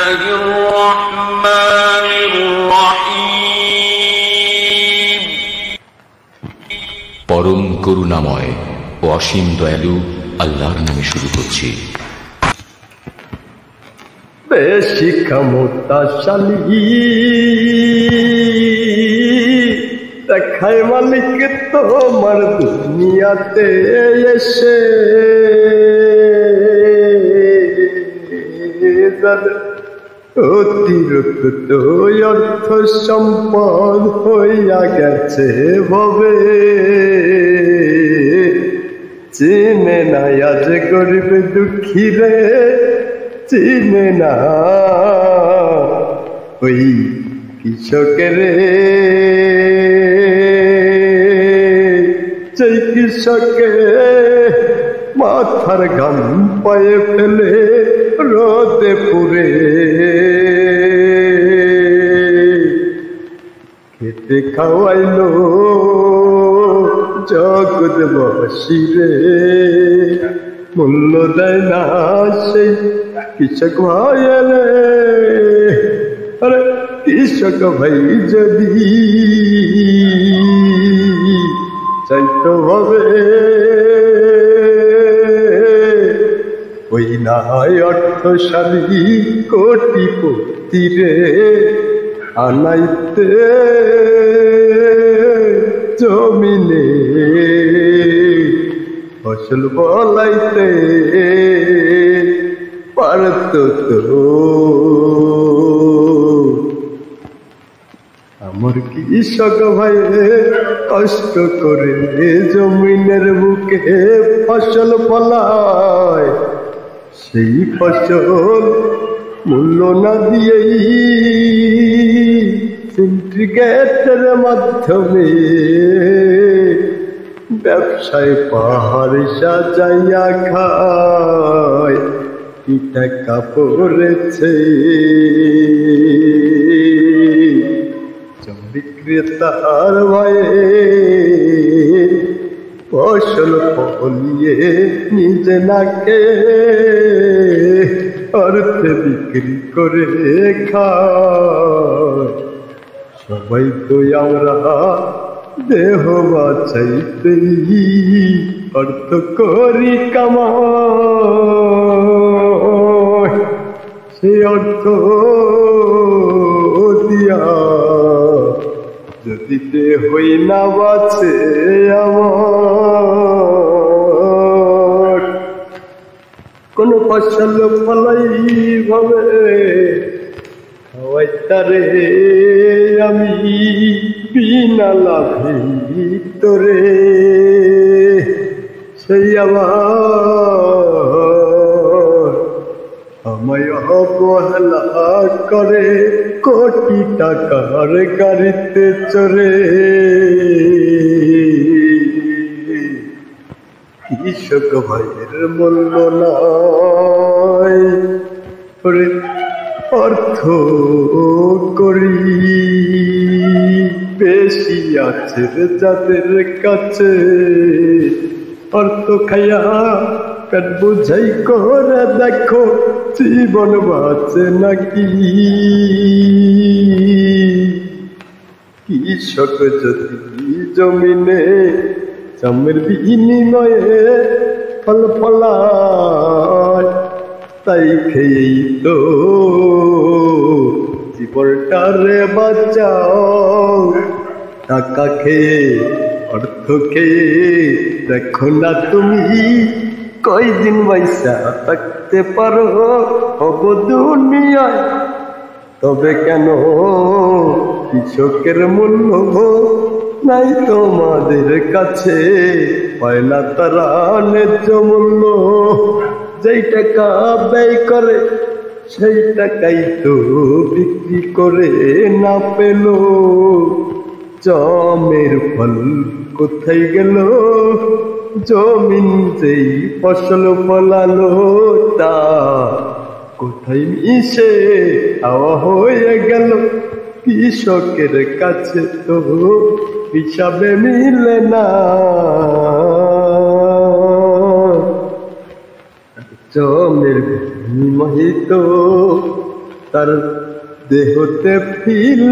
الله الرحمن الرحيم পরম করুণাময় ও অসীম দয়ালু আল্লাহর নামে শুরু করছি। বেশি ক্ষমতাশালী দেখায় মালিক তোমার দুনিয়াতে এসে, অতিরিক্ত অর্থ সম্পদ হইয়া গেছে ভবে, চিনে না আজ গরিব দুঃখী রে, চিনে না ওই কৃষকের, সেই কৃষকে মাথার ঘাম পায়ে ফেলে রোদে পুরে খেতে খাওয়াইলো জগৎবাসী রে, মূল্য দেয় না সেই কৃষক ভাই রে। আরে কৃষক ভাই যদি চাইতো হবে ওই নাই অর্থশালী কোটিপতি রে, আনাইতে জমিনে ফসল বলাইতে পারত তো। আমার কৃষক ভাই কষ্ট করে জমিনের বুকে ফসল ফলায়, সেই ফসল মূল্য না দিয়েই সিন্ডিকেটের মাধ্যমে ব্যবসায় পাহাড় সাজাইয়া খায়, কি টাকা পড়েছে বিক্রেতার ভয়ে ফসল ফলিয়ে নিজে নাকে অর্থে বিক্রি করে খায়। সবাই তো আমরা দেহ বাঁচাইতেই অর্থ করি কামাই, সে অর্থ দিয়া যদি হই না বাঁচে আমার, কোন ফসল ফলাই ভাবে খাওয়াই তারে আমি বিনা লাভে তোরে, সেই আবার আমায় অবহেলা করে কোটি টাকার গাড়িতে চড়ে। কৃষক ভাইয়ের মূল্য নাই অর্থ করি বেশি আছে যাদের কাছে, অর্থ খাইয়া পেট বুঝাই করে দেখো জীবন বাঁচে নাকি। কৃষক যদি জমিনে জমির বিনিময়ে ফল ফলায়, তাই খেয়েই তো জীবনটারে বাঁচাও। টাকা খেয়ে অর্থ খেয়ে দেখো না তুমি কয়দিন পয়সা থাকতে পারো হব দুনিয়ায়, তবে কেন কৃষকের মূল্য নাই তোমাদের কাছে, পায় না তারা ন্যায্য মূল্য। যেই টাকা ব্যয় করে সেই টাকাই তো বিক্রি করে না পেল, জমের ফল কোথায় গেল, জমিন যেই ফসল ফলালো তা কোথায় মিশে হাওয়া হয়ে গেল। কৃষকের কাছে তো হিসাবে মিলে না, জমের বিনিময়ে তো তার দেহতে ফিল